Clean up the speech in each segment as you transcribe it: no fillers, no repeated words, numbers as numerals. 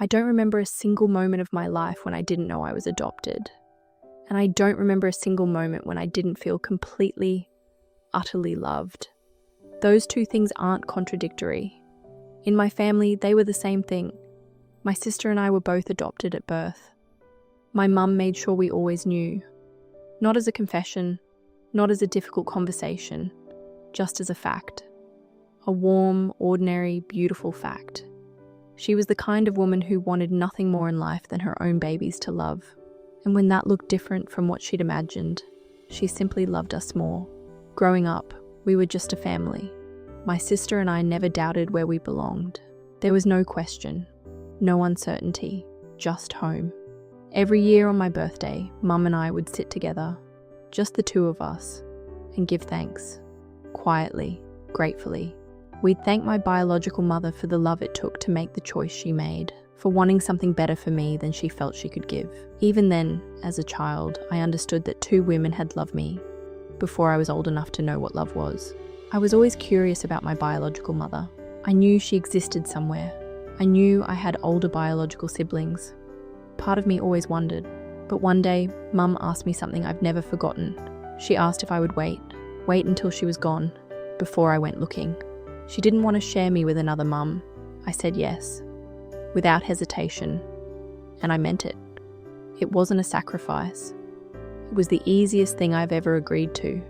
I don't remember a single moment of my life when I didn't know I was adopted. And I don't remember a single moment when I didn't feel completely, utterly loved. Those two things aren't contradictory. In my family, they were the same thing. My sister and I were both adopted at birth. My mum made sure we always knew. Not as a confession, not as a difficult conversation, just as a fact. A warm, ordinary, beautiful fact. She was the kind of woman who wanted nothing more in life than her own babies to love. And when that looked different from what she'd imagined, she simply loved us more. Growing up, we were just a family. My sister and I never doubted where we belonged. There was no question, no uncertainty, just home. Every year on my birthday, Mum and I would sit together, just the two of us, and give thanks. Quietly, gratefully. We'd thank my biological mother for the love it took to make the choice she made, for wanting something better for me than she felt she could give. Even then, as a child, I understood that two women had loved me before I was old enough to know what love was. I was always curious about my biological mother. I knew she existed somewhere. I knew I had older biological siblings. Part of me always wondered. But one day, Mum asked me something I've never forgotten. She asked if I would wait until she was gone, before I went looking. She didn't want to share me with another mum. I said yes, without hesitation, and I meant it. It wasn't a sacrifice. It was the easiest thing I've ever agreed to,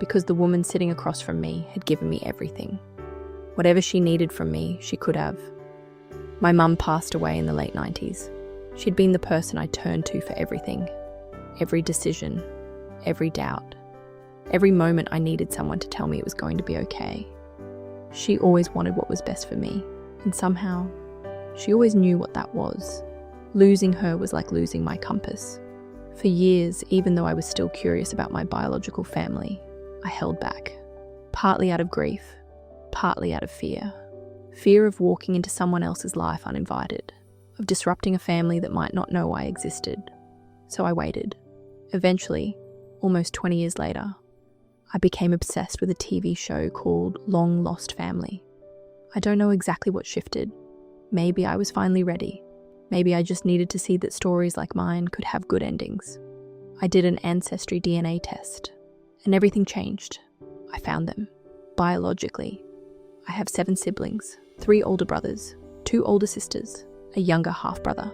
because the woman sitting across from me had given me everything. Whatever she needed from me, she could have. My mum passed away in the late 90s. She'd been the person I turned to for everything, every decision, every doubt, every moment I needed someone to tell me it was going to be okay. She always wanted what was best for me, and somehow, she always knew what that was. Losing her was like losing my compass. For years, even though I was still curious about my biological family, I held back, partly out of grief, partly out of fear. Fear of walking into someone else's life uninvited, of disrupting a family that might not know I existed. So I waited. Eventually, almost 20 years later, I became obsessed with a TV show called Long Lost Family. I don't know exactly what shifted. Maybe I was finally ready. Maybe I just needed to see that stories like mine could have good endings. I did an ancestry DNA test, and everything changed. I found them. Biologically. I have 7 siblings, 3 older brothers, 2 older sisters, a younger half-brother,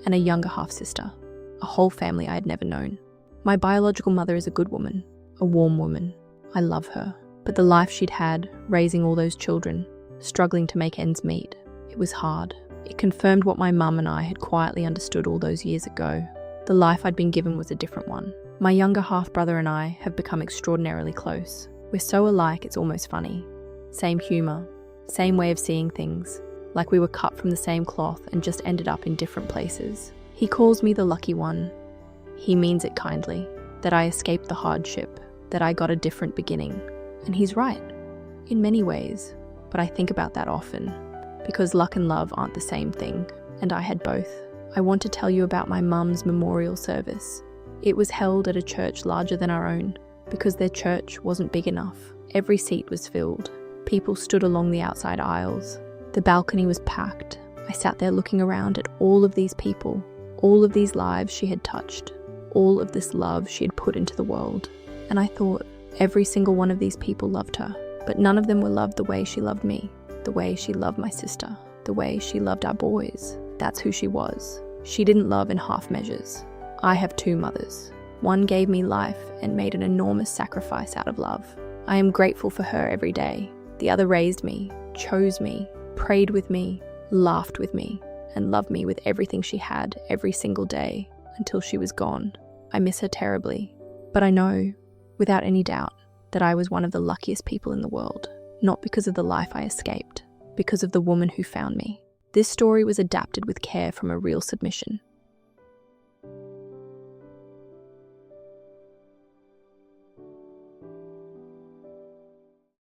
and a younger half-sister. A whole family I had never known. My biological mother is a good woman, a warm woman. I love her. But the life she'd had, raising all those children, struggling to make ends meet, it was hard. It confirmed what my mum and I had quietly understood all those years ago. The life I'd been given was a different one. My younger half-brother and I have become extraordinarily close. We're so alike it's almost funny. Same humour, same way of seeing things, like we were cut from the same cloth and just ended up in different places. He calls me the lucky one. He means it kindly, that I escaped the hardship, that I got a different beginning. And he's right, in many ways, but I think about that often, because luck and love aren't the same thing, and I had both. I want to tell you about my mum's memorial service. It was held at a church larger than our own, because their church wasn't big enough. Every seat was filled. People stood along the outside aisles. The balcony was packed. I sat there looking around at all of these people, all of these lives she had touched, all of this love she had put into the world. And I thought, every single one of these people loved her, but none of them were loved the way she loved me, the way she loved my sister, the way she loved our boys. That's who she was. She didn't love in half measures. I have 2 mothers. One gave me life and made an enormous sacrifice out of love. I am grateful for her every day. The other raised me, chose me, prayed with me, laughed with me, and loved me with everything she had every single day until she was gone. I miss her terribly, but I know, without any doubt, that I was one of the luckiest people in the world, not because of the life I escaped, because of the woman who found me. This story was adapted with care from a real submission.